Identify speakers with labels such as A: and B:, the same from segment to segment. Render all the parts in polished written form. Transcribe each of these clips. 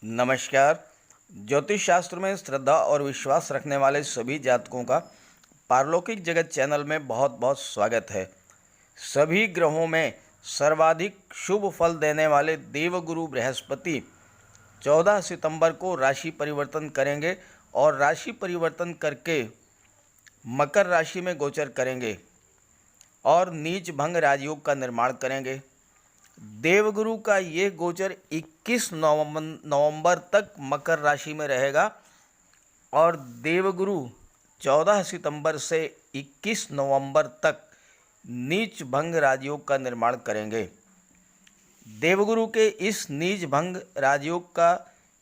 A: नमस्कार। ज्योतिष शास्त्र में श्रद्धा और विश्वास रखने वाले सभी जातकों का पारलौकिक जगत चैनल में बहुत बहुत स्वागत है। सभी ग्रहों में सर्वाधिक शुभ फल देने वाले देवगुरु बृहस्पति 14 सितंबर को राशि परिवर्तन करेंगे और राशि परिवर्तन करके मकर राशि में गोचर करेंगे और नीच भंग राजयोग का निर्माण करेंगे। देवगुरु का ये गोचर 21 नवंबर तक मकर राशि में रहेगा और देवगुरु 14 सितंबर से 21 नवंबर तक नीच भंग राजयोग का निर्माण करेंगे। देवगुरु के इस नीच भंग राजयोग का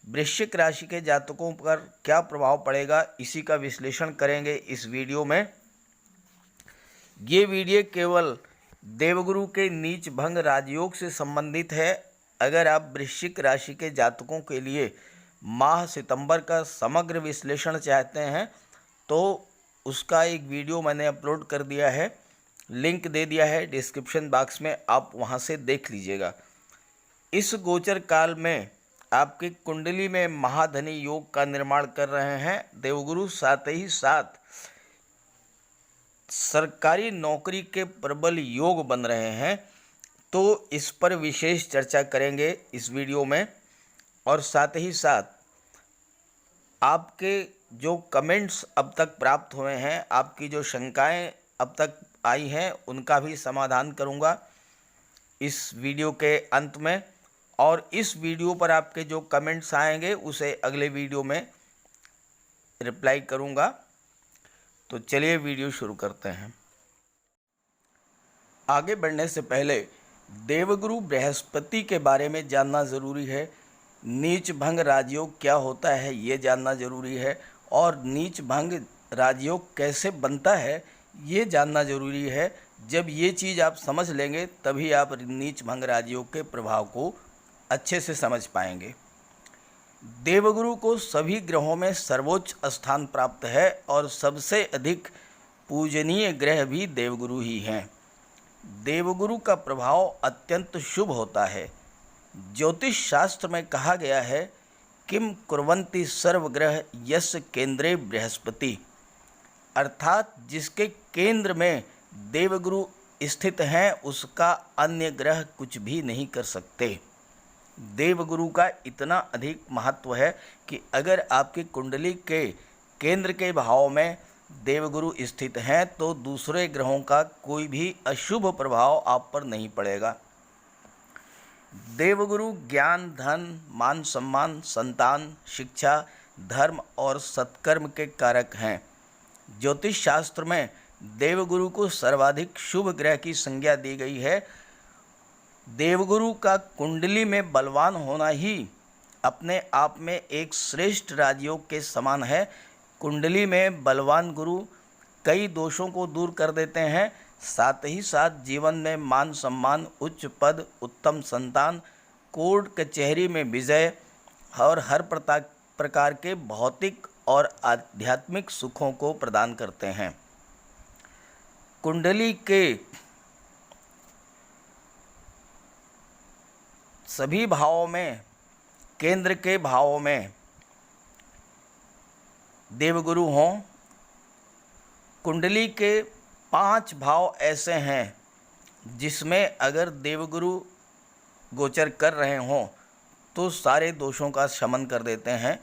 A: वृश्चिक राशि के जातकों पर क्या प्रभाव पड़ेगा, इसी का विश्लेषण करेंगे इस वीडियो में। ये वीडियो केवल देवगुरु के नीच भंग राजयोग से संबंधित है। अगर आप वृश्चिक राशि के जातकों के लिए माह सितंबर का समग्र विश्लेषण चाहते हैं तो उसका एक वीडियो मैंने अपलोड कर दिया है, लिंक दे दिया है डिस्क्रिप्शन बॉक्स में, आप वहां से देख लीजिएगा। इस गोचर काल में आपकी कुंडली में महाधनी योग का निर्माण कर रहे हैं देवगुरु, साथ ही साथ सरकारी नौकरी के प्रबल योग बन रहे हैं, तो इस पर विशेष चर्चा करेंगे इस वीडियो में। और साथ ही साथ आपके जो कमेंट्स अब तक प्राप्त हुए हैं, आपकी जो शंकाएं अब तक आई हैं, उनका भी समाधान करूंगा इस वीडियो के अंत में। और इस वीडियो पर आपके जो कमेंट्स आएंगे उसे अगले वीडियो में रिप्लाई करूंगा। तो चलिए वीडियो शुरू करते हैं। आगे बढ़ने से पहले देवगुरु बृहस्पति के बारे में जानना ज़रूरी है। नीच भंग राजयोग क्या होता है ये जानना ज़रूरी है, और नीच भंग राजयोग कैसे बनता है ये जानना ज़रूरी है। जब ये चीज़ आप समझ लेंगे तभी आप नीच भंग राजयोग के प्रभाव को अच्छे से समझ पाएंगे। देवगुरु को सभी ग्रहों में सर्वोच्च स्थान प्राप्त है और सबसे अधिक पूजनीय ग्रह भी देवगुरु ही हैं। देवगुरु का प्रभाव अत्यंत शुभ होता है। ज्योतिष शास्त्र में कहा गया है, किम कुर्वन्ति सर्वग्रह यस्य केंद्रे बृहस्पति, अर्थात जिसके केंद्र में देवगुरु स्थित हैं उसका अन्य ग्रह कुछ भी नहीं कर सकते। देवगुरु का इतना अधिक महत्व है कि अगर आपकी कुंडली के केंद्र के भाव में देवगुरु स्थित हैं तो दूसरे ग्रहों का कोई भी अशुभ प्रभाव आप पर नहीं पड़ेगा। देवगुरु ज्ञान, धन, मान सम्मान, संतान, शिक्षा, धर्म और सत्कर्म के कारक हैं। ज्योतिष शास्त्र में देवगुरु को सर्वाधिक शुभ ग्रह की संज्ञा दी गई है। देवगुरु का कुंडली में बलवान होना ही अपने आप में एक श्रेष्ठ राजयोग के समान है। कुंडली में बलवान गुरु कई दोषों को दूर कर देते हैं, साथ ही साथ जीवन में मान सम्मान, उच्च पद, उत्तम संतान, कोर्ट कचहरी में विजय और हर प्रकार के भौतिक और आध्यात्मिक सुखों को प्रदान करते हैं। कुंडली के सभी भावों में, केंद्र के भावों में देवगुरु हों। कुंडली के 5 भाव ऐसे हैं जिसमें अगर देवगुरु गोचर कर रहे हों तो सारे दोषों का शमन कर देते हैं।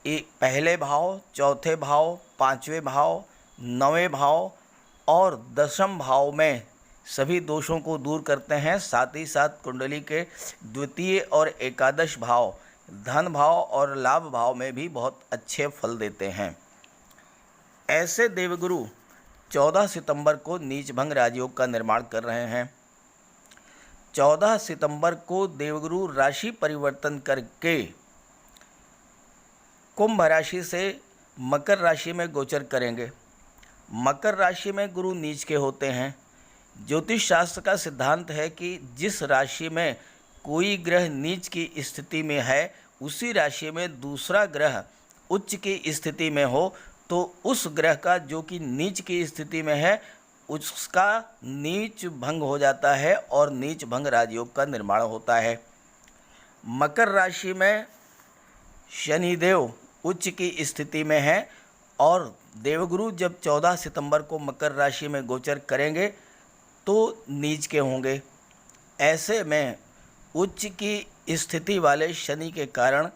A: पहले भाव, चौथे भाव, 5वें भाव, 9वें भाव और 10वें भाव में सभी दोषों को दूर करते हैं। साथ ही साथ कुंडली के द्वितीय और एकादश भाव, धन भाव और लाभ भाव में भी बहुत अच्छे फल देते हैं। ऐसे देवगुरु 14 सितंबर को नीच भंग राजयोग का निर्माण कर रहे हैं। 14 सितंबर को देवगुरु राशि परिवर्तन करके कुंभ राशि से मकर राशि में गोचर करेंगे। मकर राशि में गुरु नीच के होते हैं। ज्योतिष शास्त्र का सिद्धांत है कि जिस राशि में कोई ग्रह नीच की स्थिति में है उसी राशि में दूसरा ग्रह उच्च की स्थिति में हो तो उस ग्रह का जो कि नीच की स्थिति में है उसका नीच भंग हो जाता है और नीच भंग राजयोग का निर्माण होता है। मकर राशि में शनिदेव उच्च की स्थिति में है और देवगुरु जब 14 सितंबर को मकर राशि में गोचर करेंगे तो नीच के होंगे। ऐसे में उच्च की स्थिति वाले शनि के कारण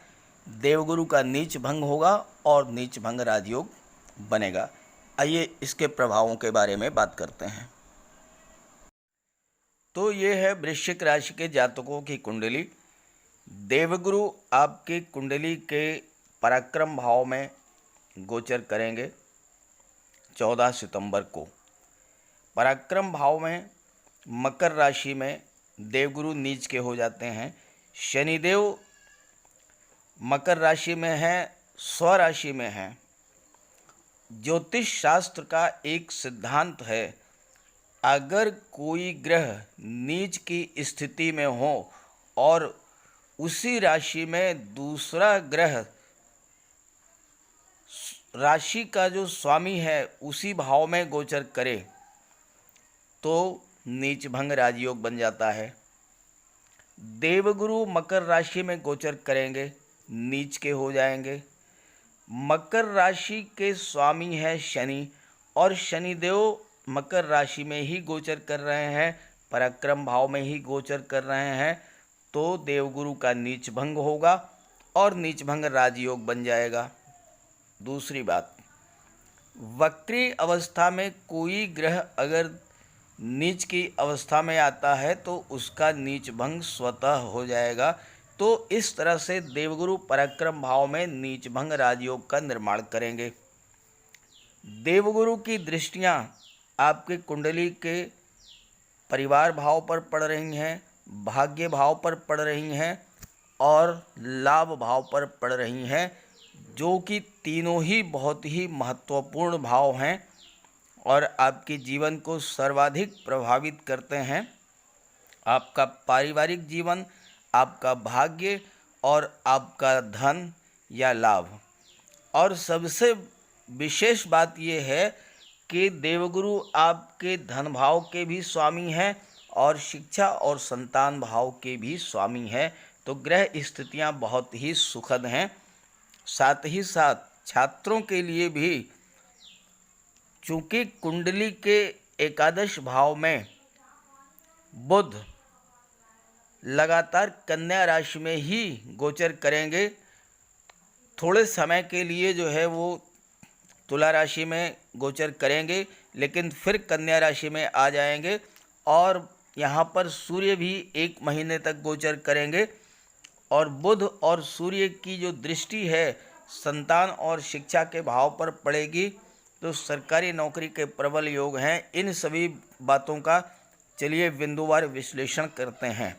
A: देवगुरु का नीच भंग होगा और नीच भंग राजयोग बनेगा। आइए इसके प्रभावों के बारे में बात करते हैं। तो ये है वृश्चिक राशि के जातकों की कुंडली। देवगुरु आपकी कुंडली के पराक्रम भाव में गोचर करेंगे 14 सितंबर को। पराक्रम भाव में मकर राशि में देवगुरु नीच के हो जाते हैं। शनिदेव मकर राशि में है, स्वराशि में है। ज्योतिष शास्त्र का एक सिद्धांत है, अगर कोई ग्रह नीच की स्थिति में हो और उसी राशि में दूसरा ग्रह राशि का जो स्वामी है उसी भाव में गोचर करे तो नीच भंग राजयोग बन जाता है। देवगुरु मकर राशि में गोचर करेंगे, नीच के हो जाएंगे। मकर राशि के स्वामी है शनि और शनिदेव मकर राशि में ही गोचर कर रहे हैं, पराक्रम भाव में ही गोचर कर रहे हैं, तो देवगुरु का नीच भंग होगा और नीच भंग राजयोग बन जाएगा। दूसरी बात, वक्री अवस्था में कोई ग्रह अगर नीच की अवस्था में आता है तो उसका नीच भंग स्वतः हो जाएगा। तो इस तरह से देवगुरु पराक्रम भाव में नीच भंग राजयोग का निर्माण करेंगे। देवगुरु की दृष्टियां आपके कुंडली के परिवार भाव पर पड़ रही हैं, भाग्य भाव पर पड़ रही हैं और लाभ भाव पर पड़ रही हैं, जो कि तीनों ही बहुत ही महत्वपूर्ण भाव हैं और आपके जीवन को सर्वाधिक प्रभावित करते हैं। आपका पारिवारिक जीवन, आपका भाग्य और आपका धन या लाभ। और सबसे विशेष बात यह है कि देवगुरु आपके धन भाव के भी स्वामी हैं और शिक्षा और संतान भाव के भी स्वामी हैं। तो ग्रह स्थितियां बहुत ही सुखद हैं। साथ ही साथ छात्रों के लिए भी, चूँकि कुंडली के एकादश भाव में बुध लगातार कन्या राशि में ही गोचर करेंगे, थोड़े समय के लिए जो है वो तुला राशि में गोचर करेंगे, लेकिन फिर कन्या राशि में आ जाएंगे और यहाँ पर सूर्य भी 1 महीने तक गोचर करेंगे और बुध और सूर्य की जो दृष्टि है संतान और शिक्षा के भाव पर पड़ेगी, तो सरकारी नौकरी के प्रबल योग हैं। इन सभी बातों का चलिए बिंदुवार विश्लेषण करते हैं।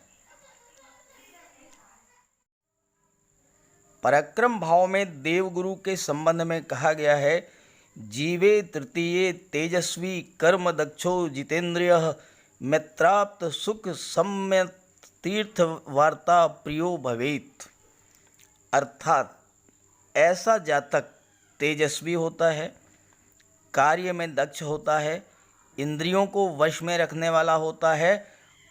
A: पराक्रम भाव में देवगुरु के संबंध में कहा गया है, जीवे तृतीये तेजस्वी कर्म दक्षो जितेंद्रिय मित्राप्त सुख सम्य तीर्थ वार्ता प्रियो भवेत। अर्थात ऐसा जातक तेजस्वी होता है, कार्य में दक्ष होता है, इंद्रियों को वश में रखने वाला होता है,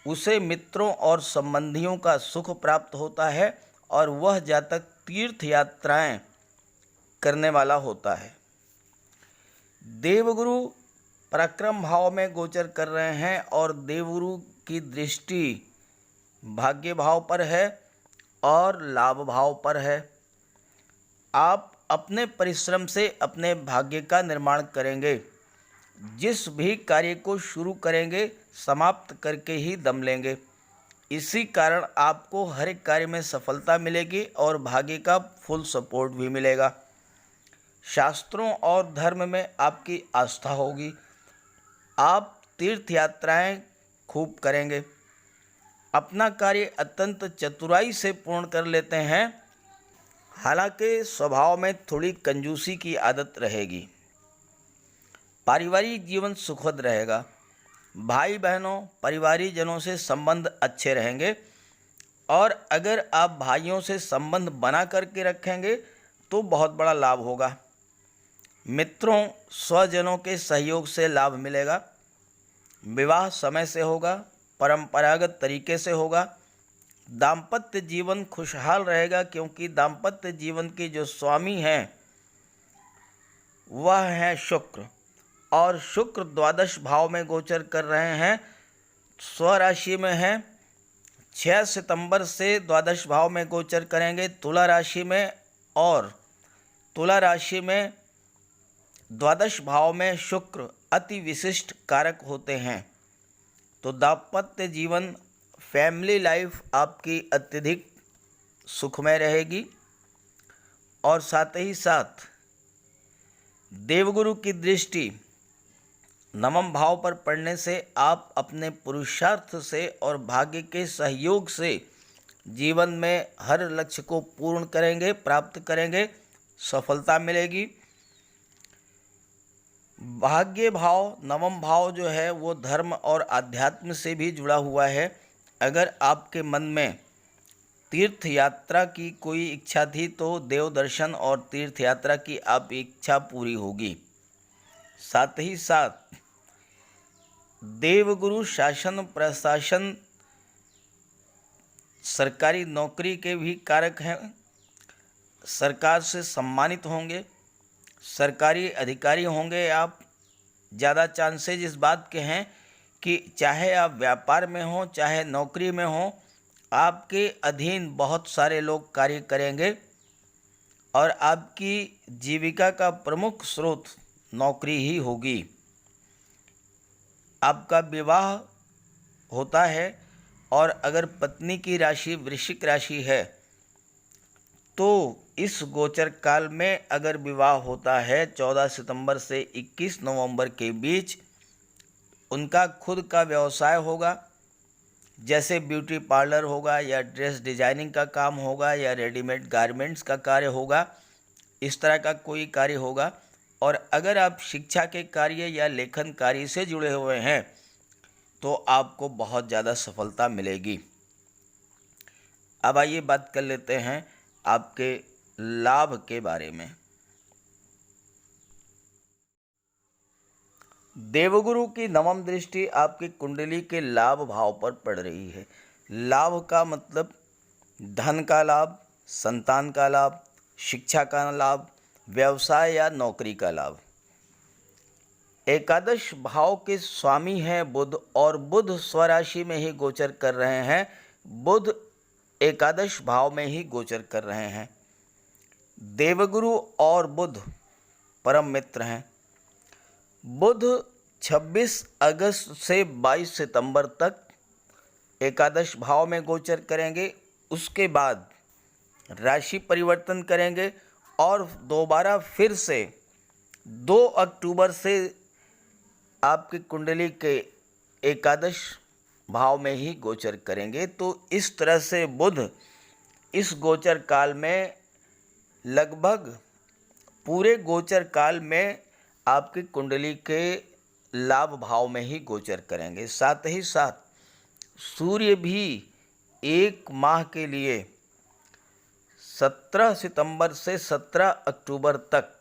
A: उसे मित्रों और संबंधियों का सुख प्राप्त होता है और वह जातक तीर्थ यात्राएं करने वाला होता है। देवगुरु पराक्रम भाव में गोचर कर रहे हैं और देवगुरु की दृष्टि भाग्य भाव पर है और लाभ भाव पर है। आप अपने परिश्रम से अपने भाग्य का निर्माण करेंगे। जिस भी कार्य को शुरू करेंगे समाप्त करके ही दम लेंगे। इसी कारण आपको हर एक कार्य में सफलता मिलेगी और भाग्य का फुल सपोर्ट भी मिलेगा। शास्त्रों और धर्म में आपकी आस्था होगी। आप तीर्थ यात्राएं खूब करेंगे। अपना कार्य अत्यंत चतुराई से पूर्ण कर लेते हैं। हालांकि स्वभाव में थोड़ी कंजूसी की आदत रहेगी। पारिवारिक जीवन सुखद रहेगा। भाई बहनों, परिवारीजनों से संबंध अच्छे रहेंगे और अगर आप भाइयों से संबंध बना करके रखेंगे तो बहुत बड़ा लाभ होगा। मित्रों, स्वजनों के सहयोग से लाभ मिलेगा। विवाह समय से होगा, परंपरागत तरीके से होगा। दाम्पत्य जीवन खुशहाल रहेगा, क्योंकि दाम्पत्य जीवन के जो स्वामी हैं वह है शुक्र, और शुक्र द्वादश भाव में गोचर कर रहे हैं। स्वराशि में है, 6 सितंबर से द्वादश भाव में गोचर करेंगे तुला राशि में, और तुला राशि में द्वादश भाव में शुक्र अति विशिष्ट कारक होते हैं। तो दाम्पत्य जीवन, फैमिली लाइफ आपकी अत्यधिक सुखमय रहेगी। और साथ ही साथ देवगुरु की दृष्टि नवम भाव पर पड़ने से आप अपने पुरुषार्थ से और भाग्य के सहयोग से जीवन में हर लक्ष्य को पूर्ण करेंगे, प्राप्त करेंगे, सफलता मिलेगी। भाग्य भाव, नवम भाव जो है वो धर्म और आध्यात्म से भी जुड़ा हुआ है। अगर आपके मन में तीर्थ यात्रा की कोई इच्छा थी तो देव दर्शन और तीर्थ यात्रा की आप इच्छा पूरी होगी। साथ ही साथ देवगुरु शासन प्रशासन सरकारी नौकरी के भी कारक हैं, सरकार से सम्मानित होंगे, सरकारी अधिकारी होंगे आप। ज़्यादा चांसेज इस बात के हैं कि चाहे आप व्यापार में हों चाहे नौकरी में हों, आपके अधीन बहुत सारे लोग कार्य करेंगे और आपकी जीविका का प्रमुख स्रोत नौकरी ही होगी। आपका विवाह होता है, और अगर पत्नी की राशि वृश्चिक राशि है तो इस गोचर काल में अगर विवाह होता है 14 सितंबर से 21 नवंबर के बीच, उनका खुद का व्यवसाय होगा, जैसे ब्यूटी पार्लर होगा या ड्रेस डिजाइनिंग का काम होगा या रेडीमेड गारमेंट्स का कार्य होगा, इस तरह का कोई कार्य होगा। और अगर आप शिक्षा के कार्य या लेखन कार्य से जुड़े हुए हैं तो आपको बहुत ज़्यादा सफलता मिलेगी। अब आइए बात कर लेते हैं आपके लाभ के बारे में। देवगुरु की नवम दृष्टि आपकी कुंडली के लाभ भाव पर पड़ रही है। लाभ का मतलब धन का लाभ, संतान का लाभ, शिक्षा का लाभ, व्यवसाय या नौकरी का लाभ। एकादश भाव के स्वामी हैं बुध, और बुध स्वराशि में ही गोचर कर रहे हैं। बुध एकादश भाव में ही गोचर कर रहे हैं। देवगुरु और बुध परम मित्र हैं। बुध 26 अगस्त से 22 सितंबर तक एकादश भाव में गोचर करेंगे, उसके बाद राशि परिवर्तन करेंगे और दोबारा फिर से 2 अक्टूबर से आपकी कुंडली के एकादश भाव में ही गोचर करेंगे। तो इस तरह से बुध इस गोचर काल में लगभग पूरे गोचर काल में आपकी कुंडली के लाभ भाव में ही गोचर करेंगे। साथ ही साथ सूर्य भी 1 माह के लिए 17 सितंबर से 17 अक्टूबर तक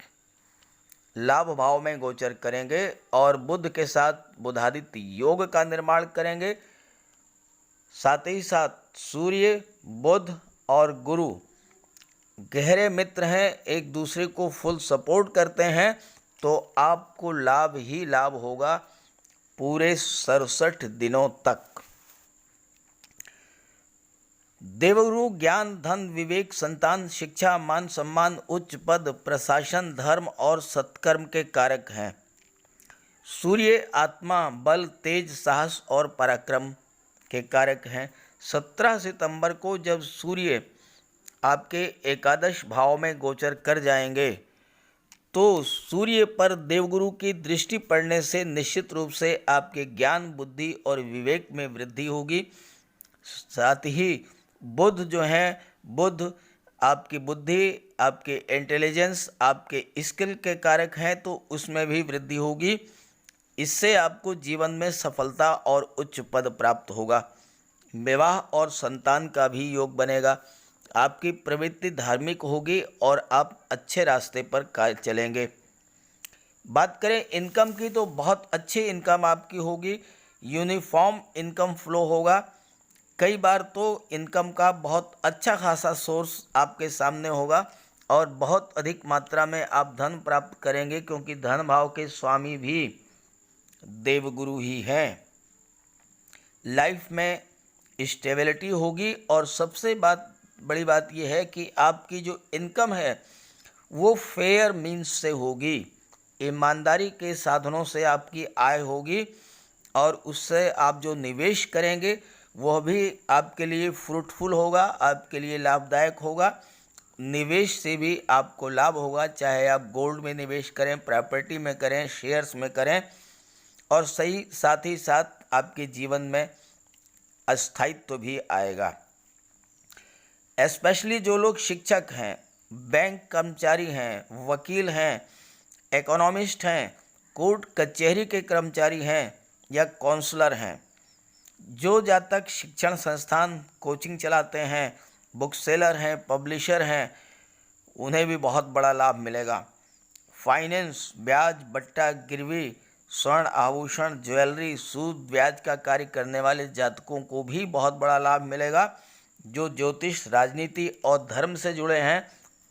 A: लाभ भाव में गोचर करेंगे और बुध के साथ बुधादित्य योग का निर्माण करेंगे। साथ ही साथ सूर्य, बुध और गुरु गहरे मित्र हैं, एक दूसरे को फुल सपोर्ट करते हैं, तो आपको लाभ ही लाभ होगा पूरे 67 दिनों तक। देवगुरु ज्ञान, धन, विवेक, संतान, शिक्षा, मान सम्मान, उच्च पद, प्रशासन, धर्म और सत्कर्म के कारक हैं। सूर्य आत्मा, बल, तेज, साहस और पराक्रम के कारक हैं। 17 सितंबर को जब सूर्य आपके एकादश भाव में गोचर कर जाएंगे तो सूर्य पर देवगुरु की दृष्टि पड़ने से निश्चित रूप से आपके ज्ञान, बुद्धि और विवेक में वृद्धि होगी। साथ ही बुध जो हैं, बुध आपकी बुद्धि, आपके इंटेलिजेंस, आपके स्किल के कारक हैं, तो उसमें भी वृद्धि होगी। इससे आपको जीवन में सफलता और उच्च पद प्राप्त होगा। विवाह और संतान का भी योग बनेगा। आपकी प्रवृत्ति धार्मिक होगी और आप अच्छे रास्ते पर चलेंगे। बात करें इनकम की तो बहुत अच्छी इनकम आपकी होगी। यूनिफॉर्म इनकम फ्लो होगा। कई बार तो इनकम का बहुत अच्छा खासा सोर्स आपके सामने होगा और बहुत अधिक मात्रा में आप धन प्राप्त करेंगे, क्योंकि धन भाव के स्वामी भी देवगुरु ही हैं। लाइफ में स्टेबिलिटी होगी और सबसे बड़ी बात यह है कि आपकी जो इनकम है वो फेयर मीन्स से होगी, ईमानदारी के साधनों से आपकी आय होगी और उससे आप जो निवेश करेंगे वह भी आपके लिए फ्रूटफुल होगा, आपके लिए लाभदायक होगा। निवेश से भी आपको लाभ होगा, चाहे आप गोल्ड में निवेश करें, प्रॉपर्टी में करें, शेयर्स में करें, और साथ ही साथ आपके जीवन में अस्थायित्व भी आएगा। स्पेशली जो लोग शिक्षक हैं, बैंक कर्मचारी हैं, वकील हैं, इकोनॉमिस्ट हैं, कोर्ट कचहरी के कर्मचारी हैं या काउंसलर हैं, जो जातक शिक्षण संस्थान कोचिंग चलाते हैं, बुक सेलर हैं, पब्लिशर हैं, उन्हें भी बहुत बड़ा लाभ मिलेगा। फाइनेंस, ब्याज, बट्टा गिरवी, स्वर्ण आभूषण, ज्वेलरी, सूद ब्याज का कार्य करने वाले जातकों को भी बहुत बड़ा लाभ मिलेगा। जो ज्योतिष, राजनीति और धर्म से जुड़े हैं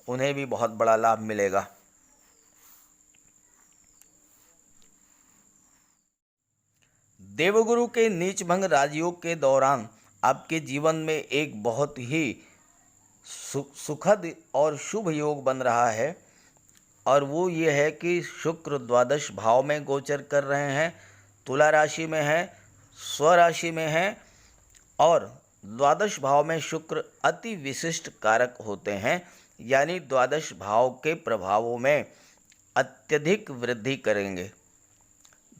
A: उन्हें भी बहुत बड़ा लाभ मिलेगा। देवगुरु के नीच भंग राजयोग के दौरान आपके जीवन में एक बहुत ही सुखद और शुभ योग बन रहा है, और वो ये है कि शुक्र द्वादश भाव में गोचर कर रहे हैं, तुला राशि में है, स्वराशि में है, और द्वादश भाव में शुक्र अति विशिष्ट कारक होते हैं, यानी द्वादश भाव के प्रभावों में अत्यधिक वृद्धि करेंगे।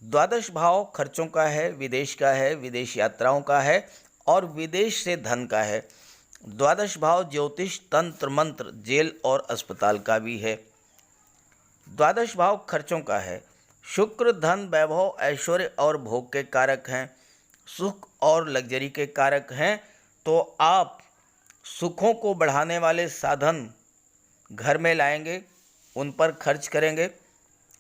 A: द्वादश भाव खर्चों का है, विदेश का है, विदेश यात्राओं का है और विदेश से धन का है। द्वादश भाव ज्योतिष, तंत्र मंत्र, जेल और अस्पताल का भी है। द्वादश भाव खर्चों का है। शुक्र धन, वैभव, ऐश्वर्य और भोग के कारक हैं, सुख और लग्जरी के कारक हैं। तो आप सुखों को बढ़ाने वाले साधन घर में लाएंगे, उन पर खर्च करेंगे।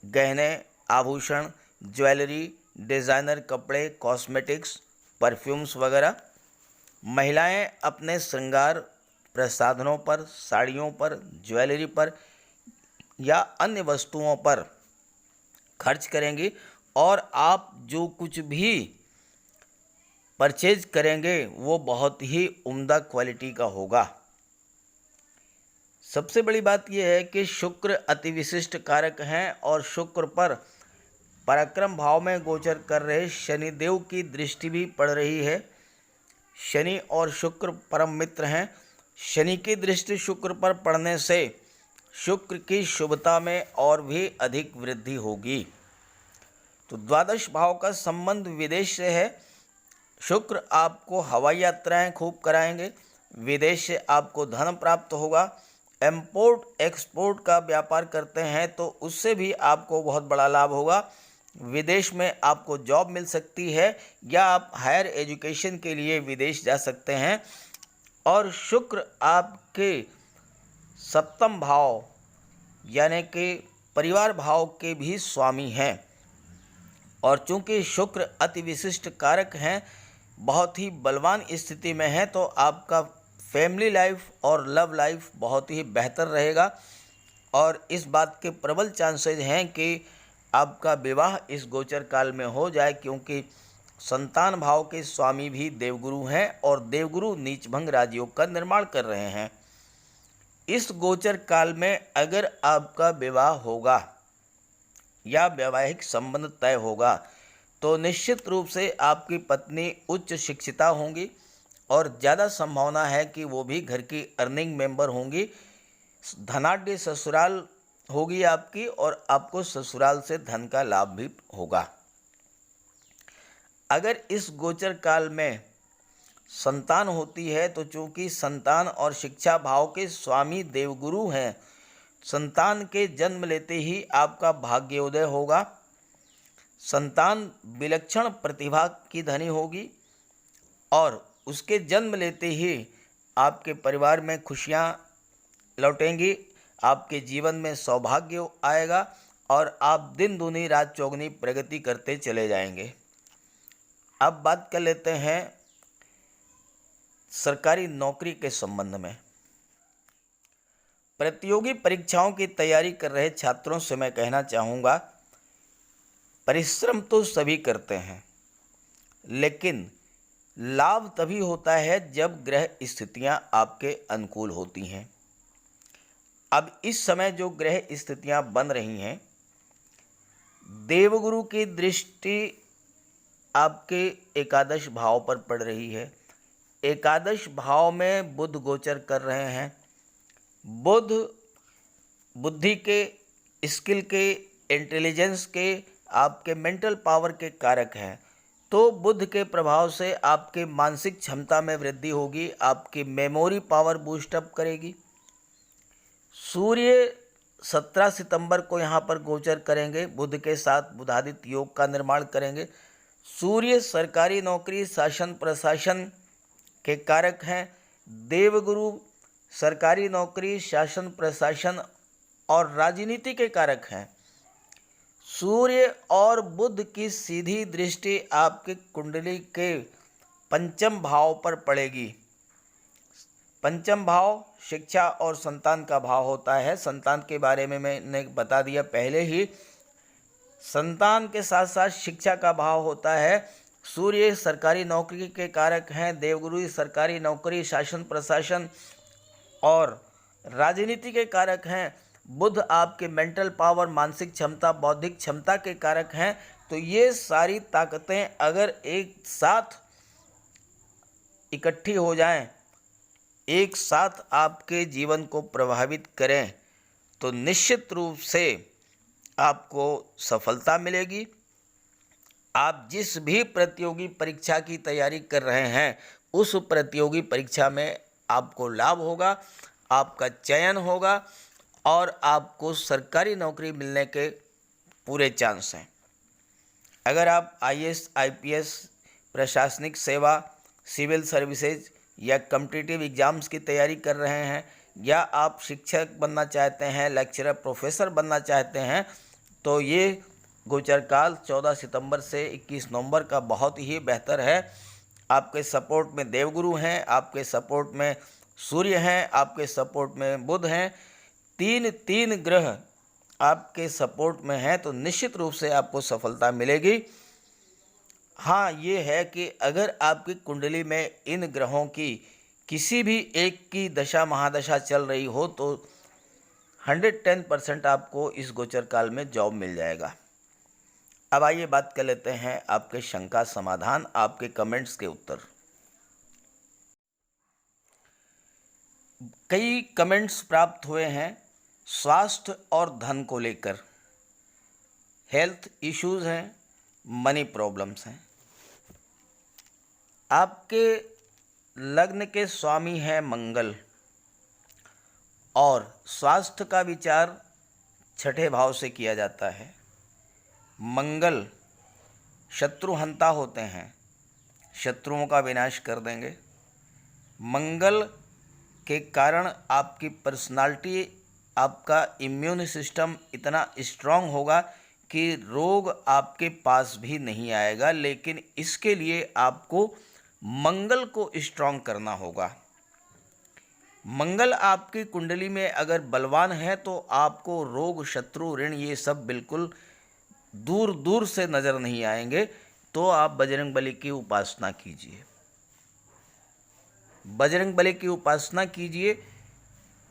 A: गहने, आभूषण, ज्वेलरी, डिज़ाइनर कपड़े, कॉस्मेटिक्स, परफ्यूम्स वगैरह। महिलाएं अपने श्रृंगार प्रसाधनों पर, साड़ियों पर, ज्वेलरी पर या अन्य वस्तुओं पर खर्च करेंगी, और आप जो कुछ भी परचेज करेंगे वो बहुत ही उम्दा क्वालिटी का होगा। सबसे बड़ी बात यह है कि शुक्र अति विशिष्ट कारक हैं और शुक्र पर पराक्रम भाव में गोचर कर रहे शनिदेव की दृष्टि भी पड़ रही है। शनि और शुक्र परम मित्र हैं। शनि की दृष्टि शुक्र पर पड़ने से शुक्र की शुभता में और भी अधिक वृद्धि होगी। तो द्वादश भाव का संबंध विदेश से है। शुक्र आपको हवाई यात्राएं खूब कराएंगे, विदेश से आपको धन प्राप्त होगा। इंपोर्ट एक्सपोर्ट का व्यापार करते हैं तो उससे भी आपको बहुत बड़ा लाभ होगा। विदेश में आपको जॉब मिल सकती है या आप हायर एजुकेशन के लिए विदेश जा सकते हैं। और शुक्र आपके सप्तम भाव यानी कि परिवार भाव के भी स्वामी हैं, और चूंकि शुक्र अति विशिष्ट कारक हैं, बहुत ही बलवान स्थिति में है, तो आपका फैमिली लाइफ और लव लाइफ बहुत ही बेहतर रहेगा। और इस बात के प्रबल चांसेज हैं कि आपका विवाह इस गोचर काल में हो जाए, क्योंकि संतान भाव के स्वामी भी देवगुरु हैं और देवगुरु नीचभंग राजयोग का निर्माण कर रहे हैं। इस गोचर काल में अगर आपका विवाह होगा या वैवाहिक संबंध तय होगा तो निश्चित रूप से आपकी पत्नी उच्च शिक्षिता होंगी और ज़्यादा संभावना है कि वो भी घर की अर्निंग मेंबर होंगी। धनाढ्य ससुराल होगी आपकी और आपको ससुराल से धन का लाभ भी होगा। अगर इस गोचर काल में संतान होती है तो चूंकि संतान और शिक्षा भाव के स्वामी देवगुरु हैं, संतान के जन्म लेते ही आपका भाग्योदय होगा। संतान विलक्षण प्रतिभा की धनी होगी और उसके जन्म लेते ही आपके परिवार में खुशियाँ लौटेंगी, आपके जीवन में सौभाग्य आएगा और आप दिन दूनी रात चौगनी प्रगति करते चले जाएंगे। अब बात कर लेते हैं सरकारी नौकरी के संबंध में। प्रतियोगी परीक्षाओं की तैयारी कर रहे छात्रों से मैं कहना चाहूँगा, परिश्रम तो सभी करते हैं, लेकिन लाभ तभी होता है जब ग्रह स्थितियां आपके अनुकूल होती हैं। अब इस समय जो ग्रह स्थितियां बन रही हैं, देवगुरु की दृष्टि आपके एकादश भाव पर पड़ रही है। एकादश भाव में बुध गोचर कर रहे हैं। बुध बुद्धि के, स्किल के, इंटेलिजेंस के, आपके मेंटल पावर के कारक हैं। तो बुध के प्रभाव से आपके मानसिक क्षमता में वृद्धि होगी, आपकी मेमोरी पावर बूस्टअप करेगी। सूर्य 17 सितंबर को यहाँ पर गोचर करेंगे, बुध के साथ बुधादित्य योग का निर्माण करेंगे। सूर्य सरकारी नौकरी, शासन प्रशासन के कारक हैं। देवगुरु सरकारी नौकरी, शासन प्रशासन और राजनीति के कारक हैं। सूर्य और बुध की सीधी दृष्टि आपके कुंडली के पंचम भाव पर पड़ेगी। पंचम भाव शिक्षा और संतान का भाव होता है। संतान के बारे में मैंने बता दिया पहले ही। संतान के साथ साथ शिक्षा का भाव होता है। सूर्य सरकारी नौकरी के कारक हैं। देवगुरु सरकारी नौकरी, शासन प्रशासन और राजनीति के कारक हैं। बुध आपके मेंटल पावर, मानसिक क्षमता, बौद्धिक क्षमता के कारक हैं। तो ये सारी ताकतें अगर एक साथ इकट्ठी हो जाएं, एक साथ आपके जीवन को प्रभावित करें, तो निश्चित रूप से आपको सफलता मिलेगी। आप जिस भी प्रतियोगी परीक्षा की तैयारी कर रहे हैं, उस प्रतियोगी परीक्षा में आपको लाभ होगा, आपका चयन होगा और आपको सरकारी नौकरी मिलने के पूरे चांस हैं। अगर आप IAS, IPS, प्रशासनिक सेवा, सिविल सर्विसेज या कॉम्पिटिटिव एग्ज़ाम्स की तैयारी कर रहे हैं, या आप शिक्षक बनना चाहते हैं, लेक्चरर, प्रोफेसर बनना चाहते हैं, तो ये गोचर काल 14 सितंबर से 21 नवंबर का बहुत ही बेहतर है। आपके सपोर्ट में देवगुरु हैं, आपके सपोर्ट में सूर्य हैं, आपके सपोर्ट में बुध हैं। तीन ग्रह आपके सपोर्ट में हैं, तो निश्चित रूप से आपको सफलता मिलेगी। हाँ, ये है कि अगर आपकी कुंडली में इन ग्रहों की किसी भी एक की दशा महादशा चल रही हो, तो 110% आपको इस गोचर काल में जॉब मिल जाएगा। अब आइए बात कर लेते हैं आपके शंका समाधान, आपके कमेंट्स के उत्तर। कई कमेंट्स प्राप्त हुए हैं स्वास्थ्य और धन को लेकर। हेल्थ इश्यूज हैं, मनी प्रॉब्लम्स हैं। आपके लग्न के स्वामी हैं मंगल, और स्वास्थ्य का विचार छठे भाव से किया जाता है। मंगल शत्रुहंता होते हैं, शत्रुओं का विनाश कर देंगे। मंगल के कारण आपकी पर्सनालिटी, आपका इम्यून सिस्टम इतना स्ट्रांग होगा कि रोग आपके पास भी नहीं आएगा, लेकिन इसके लिए आपको मंगल को स्ट्रांग करना होगा। मंगल आपकी कुंडली में अगर बलवान है तो आपको रोग, शत्रु, ऋण ये सब बिल्कुल दूर दूर से नज़र नहीं आएंगे। तो आप बजरंगबली की उपासना कीजिए, बजरंगबली की उपासना कीजिए,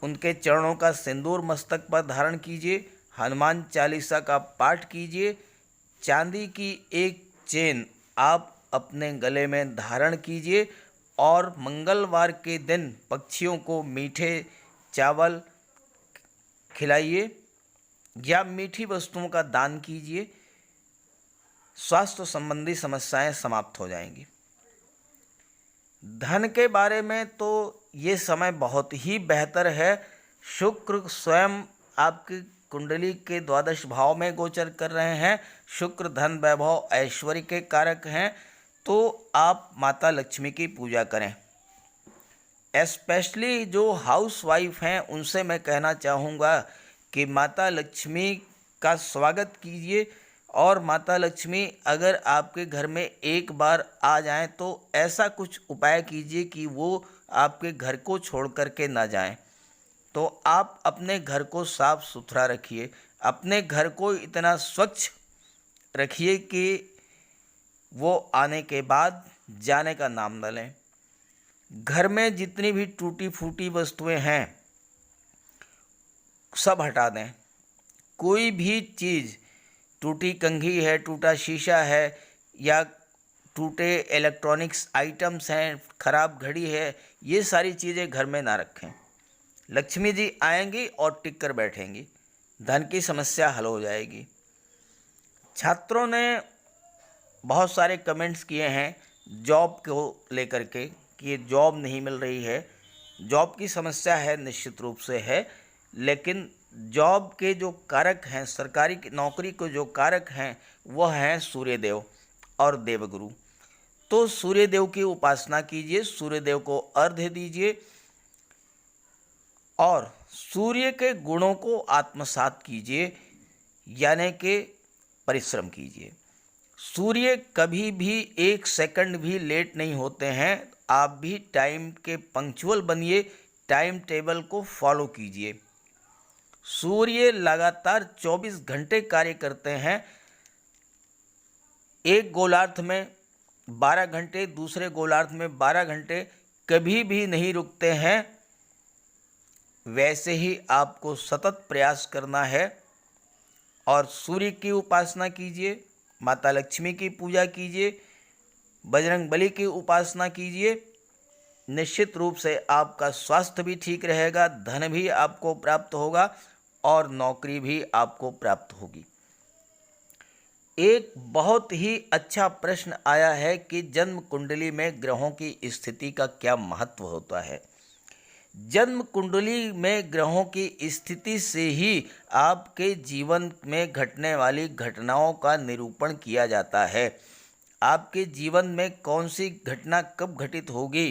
A: उनके चरणों का सिंदूर मस्तक पर धारण कीजिए, हनुमान चालीसा का पाठ कीजिए, चांदी की एक चेन आप अपने गले में धारण कीजिए, और मंगलवार के दिन पक्षियों को मीठे चावल खिलाइए या मीठी वस्तुओं का दान कीजिए। स्वास्थ्य संबंधी समस्याएं समाप्त हो जाएंगी। धन के बारे में तो ये समय बहुत ही बेहतर है। शुक्र स्वयं आपकी कुंडली के द्वादश भाव में गोचर कर रहे हैं। शुक्र धन, वैभव, ऐश्वर्य के कारक हैं। तो आप माता लक्ष्मी की पूजा करें। एस्पेशली जो हाउस वाइफ हैं, उनसे मैं कहना चाहूँगा कि माता लक्ष्मी का स्वागत कीजिए। और माता लक्ष्मी अगर आपके घर में एक बार आ जाएं, तो ऐसा कुछ उपाय कीजिए कि वो आपके घर को छोड़ कर के ना जाएं। तो आप अपने घर को साफ सुथरा रखिए, अपने घर को इतना स्वच्छ रखिए कि वो आने के बाद जाने का नाम न लें। घर में जितनी भी टूटी फूटी वस्तुएं हैं सब हटा दें। कोई भी चीज़, टूटी कंघी है, टूटा शीशा है या टूटे इलेक्ट्रॉनिक्स आइटम्स हैं, खराब घड़ी है, ये सारी चीज़ें घर में ना रखें। लक्ष्मी जी आएंगी और टिक कर बैठेंगी, धन की समस्या हल हो जाएगी। छात्रों ने बहुत सारे कमेंट्स किए हैं जॉब को लेकर के कि ये जॉब नहीं मिल रही है। जॉब की समस्या है, निश्चित रूप से है, लेकिन जॉब के जो कारक हैं, सरकारी नौकरी को जो कारक हैं, वह हैं सूर्यदेव और देवगुरु। तो सूर्यदेव की उपासना कीजिए, सूर्यदेव को अर्घ्य दीजिए और सूर्य के गुणों को आत्मसात कीजिए, यानी कि परिश्रम कीजिए। सूर्य कभी भी एक सेकंड भी लेट नहीं होते हैं। आप भी टाइम के पंक्चुअल बनिए, टाइम टेबल को फॉलो कीजिए। सूर्य लगातार 24 घंटे कार्य करते हैं। एक गोलार्ध में 12 घंटे, दूसरे गोलार्ध में 12 घंटे, कभी भी नहीं रुकते हैं। वैसे ही आपको सतत प्रयास करना है और सूर्य की उपासना कीजिए, माता लक्ष्मी की पूजा कीजिए, बजरंग बली की उपासना कीजिए। निश्चित रूप से आपका स्वास्थ्य भी ठीक रहेगा, धन भी आपको प्राप्त होगा और नौकरी भी आपको प्राप्त होगी। एक बहुत ही अच्छा प्रश्न आया है कि जन्म कुंडली में ग्रहों की स्थिति का क्या महत्व होता है। जन्म कुंडली में ग्रहों की स्थिति से ही आपके जीवन में घटने वाली घटनाओं का निरूपण किया जाता है। आपके जीवन में कौन सी घटना कब घटित होगी,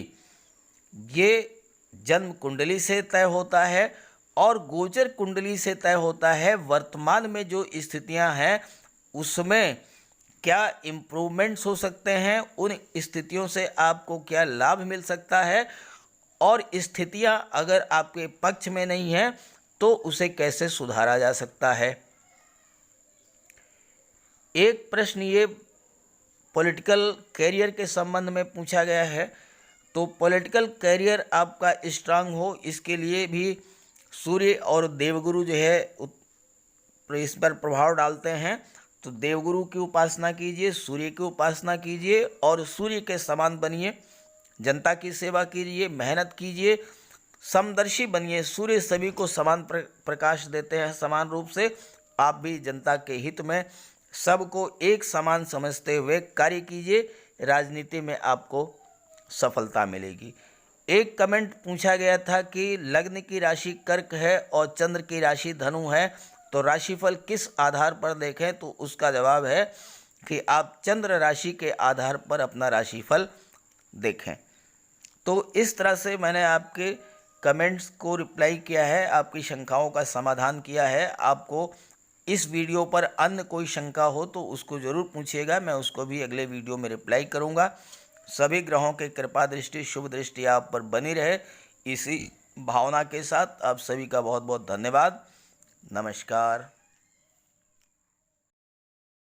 A: ये जन्म कुंडली से तय होता है और गोचर कुंडली से तय होता है। वर्तमान में जो स्थितियां हैं उसमें क्या इम्प्रूवमेंट्स हो सकते हैं, उन स्थितियों से आपको क्या लाभ मिल सकता है और स्थितियां अगर आपके पक्ष में नहीं हैं तो उसे कैसे सुधारा जा सकता है। एक प्रश्न ये पॉलिटिकल कैरियर के संबंध में पूछा गया है। तो पॉलिटिकल कैरियर आपका स्ट्रांग हो, इसके लिए भी सूर्य और देवगुरु जो है इस पर प्रभाव डालते हैं। तो देवगुरु की उपासना कीजिए, सूर्य की उपासना कीजिए और सूर्य के समान बनिए, जनता की सेवा कीजिए, मेहनत कीजिए, समदर्शी बनिए। सूर्य सभी को समान प्रकाश देते हैं समान रूप से। आप भी जनता के हित में सबको एक समान समझते हुए कार्य कीजिए, राजनीति में आपको सफलता मिलेगी। एक कमेंट पूछा गया था कि लग्न की राशि कर्क है और चंद्र की राशि धनु है, तो राशिफल किस आधार पर देखें, तो उसका जवाब है कि आप चंद्र राशि के आधार पर अपना राशिफल देखें। तो इस तरह से मैंने आपके कमेंट्स को रिप्लाई किया है, आपकी शंकाओं का समाधान किया है। आपको इस वीडियो पर अन्य कोई शंका हो तो उसको ज़रूर पूछिएगा, मैं उसको भी अगले वीडियो में रिप्लाई करूँगा। सभी ग्रहों की कृपा दृष्टि, शुभ दृष्टि आप पर बनी रहे, इसी भावना के साथ आप सभी का बहुत बहुत धन्यवाद। नमस्कार।